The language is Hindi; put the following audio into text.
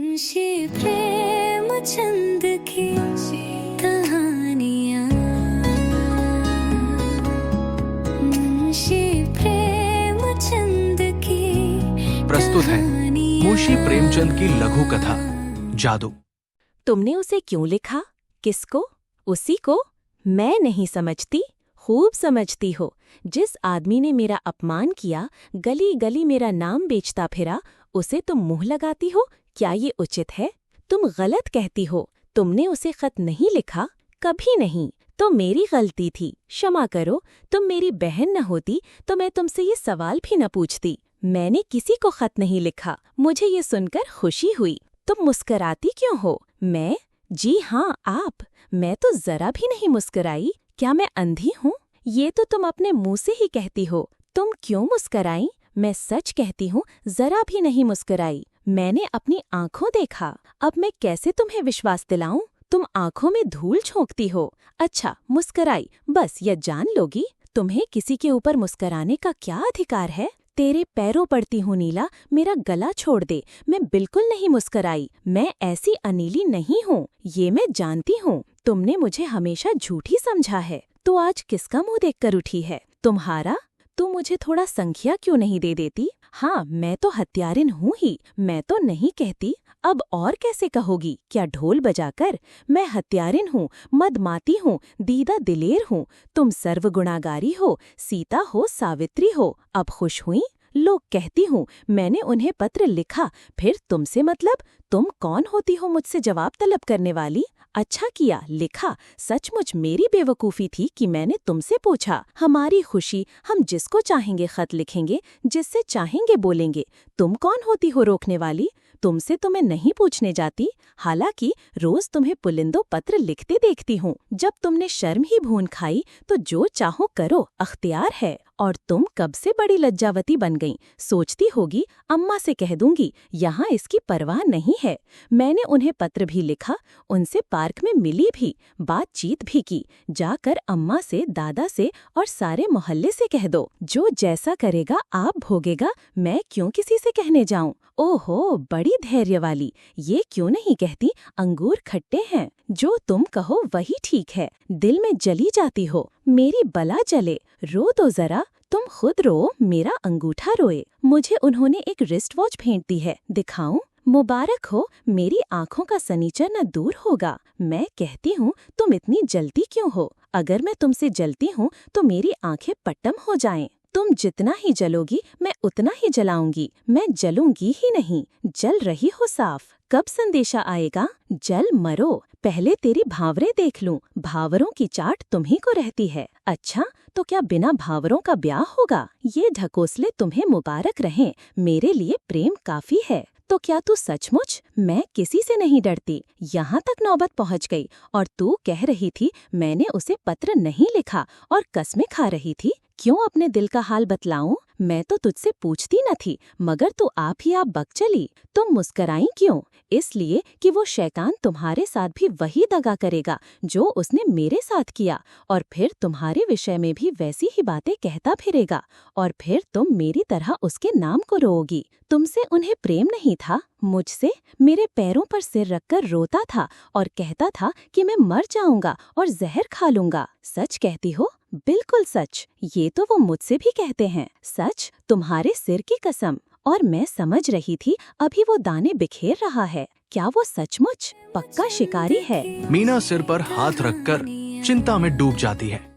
मुंशी प्रेमचंद की कहानियाँ। मुंशी प्रेमचंद की प्रस्तुत है मुंशी प्रेमचंद की लघु कथा जादू। तुमने उसे क्यों लिखा? किसको? उसी को? मैं नहीं समझती, खूब समझती हो। जिस आदमी ने मेरा अपमान किया, गली गली मेरा नाम बेचता फिरा, उसे तुम मुंह लगाती हो? क्या ये उचित है? तुम गलत कहती हो। तुमने उसे खत नहीं लिखा, कभी नहीं। तो मेरी गलती थी, क्षमा करो। तुम मेरी बहन न होती तो मैं तुमसे ये सवाल भी न पूछती। मैंने किसी को खत नहीं लिखा। मुझे ये सुनकर खुशी हुई। तुम मुस्कराती क्यों हो? मैं? जी हाँ, आप। मैं तो जरा भी नहीं मुस्कराई। क्या मैं अंधी हूँ? ये तो तुम अपने मुंह से ही कहती हो। तुम क्यों मुस्कराई? मैं सच कहती हूँ, जरा भी नहीं मुस्कराई। मैंने अपनी आंखों देखा। अब मैं कैसे तुम्हें विश्वास दिलाऊं? तुम आंखों में धूल झोंकती हो। अच्छा, मुस्कराई, बस यह जान लोगी? तुम्हें किसी के ऊपर मुस्कराने का क्या अधिकार है? तेरे पैरों पड़ती हूँ नीला, मेरा गला छोड़ दे। मैं बिल्कुल नहीं मुस्कराई। मैं ऐसी अनीली नहीं हूँ, ये मैं जानती हूँ। तुमने मुझे हमेशा झूठी समझा है, तो आज किसका मुंह देखकर उठी है? तुम्हारा? तुम मुझे थोड़ा संख्या क्यों नहीं दे देती? हाँ, मैं तो हत्यारिन हूँ ही, मैं तो नहीं कहती। अब और कैसे कहोगी? क्या ढोल बजाकर? मैं हत्यारिन हूँ, मदमाती हूँ, दीदा दिलेर हूँ। तुम सर्वगुणागारी हो, सीता हो, सावित्री हो। अब खुश हुई? लोग कहती हूँ मैंने उन्हें पत्र लिखा, फिर तुमसे मतलब? तुम कौन होती हो मुझसे जवाब तलब करने वाली? अच्छा किया, लिखा। सचमुच मेरी बेवकूफ़ी थी कि मैंने तुमसे पूछा। हमारी खुशी, हम जिसको चाहेंगे खत लिखेंगे, जिससे चाहेंगे बोलेंगे। तुम कौन होती हो रोकने वाली? तुमसे तो मैं नहीं पूछने जाती। हालांकि रोज तुम्हें पुलिंदो पत्र लिखते देखती हूँ। जब तुमने शर्म ही भून खाई तो जो चाहो करो, अख्तियार है। और तुम कब से बड़ी लज्जावती बन गई? सोचती होगी अम्मा से कह दूंगी, यहाँ इसकी परवाह नहीं है। मैंने उन्हें पत्र भी लिखा, उनसे पार्क में मिली भी, बातचीत भी की। जाकर अम्मा से, दादा से और सारे मोहल्ले से कह दो, जो जैसा करेगा आप भोगेगा। मैं क्यों किसी से कहने जाऊं? ओहो, बड़ी धैर्य वाली। ये क्यों नहीं कहती अंगूर खट्टे हैं? जो तुम कहो वही ठीक है। दिल में जली जाती हो, मेरी बला जले। रो दो जरा, तुम खुद रो, मेरा अंगूठा रोए। मुझे उन्होंने एक रिस्ट वॉच भेंट दी है, दिखाऊं? मुबारक हो, मेरी आँखों का सनीचर न दूर होगा। मैं कहती हूँ तुम इतनी जलती क्यों हो? अगर मैं तुमसे जलती हूँ तो मेरी आँखें पट्टम हो जाएं। तुम जितना ही जलोगी मैं उतना ही जलाऊंगी। मैं जलूंगी ही नहीं, जल रही हो साफ। कब संदेशा आएगा? जल मरो, पहले तेरी भावरे देख लूं। भावरों की चाट तुम्ही को रहती है। अच्छा, तो क्या बिना भावरों का ब्याह होगा? ये ढकोसले तुम्हें मुबारक रहें, मेरे लिए प्रेम काफी है। तो क्या तू सचमुच? मैं किसी से नहीं डरती। यहाँ तक नौबत पहुँच गई और तू कह रही थी मैंने उसे पत्र नहीं लिखा और कसमें खा रही थी। क्यों अपने दिल का हाल बतलाऊं? मैं तो तुझसे पूछती न थी, मगर तू आप ही आप बक चली। तुम मुस्कराई क्यों? इसलिए कि वो शैतान तुम्हारे साथ भी वही दगा करेगा जो उसने मेरे साथ किया, और फिर तुम्हारे विषय में भी वैसी ही बातें कहता फिरेगा, और फिर तुम मेरी तरह उसके नाम को रोओगी। तुमसे उन्हें प्रेम नहीं था, मुझसे मेरे पैरों पर सिर रखकर रोता था और कहता था कि मैं मर जाऊंगा और जहर खा लूंगा। सच कहती हो? बिल्कुल सच। ये तो वो मुझसे भी कहते हैं। सच, तुम्हारे सिर की कसम। और मैं समझ रही थी अभी वो दाने बिखेर रहा है। क्या वो सचमुच पक्का शिकारी है? मीना सिर पर हाथ रखकर चिंता में डूब जाती है।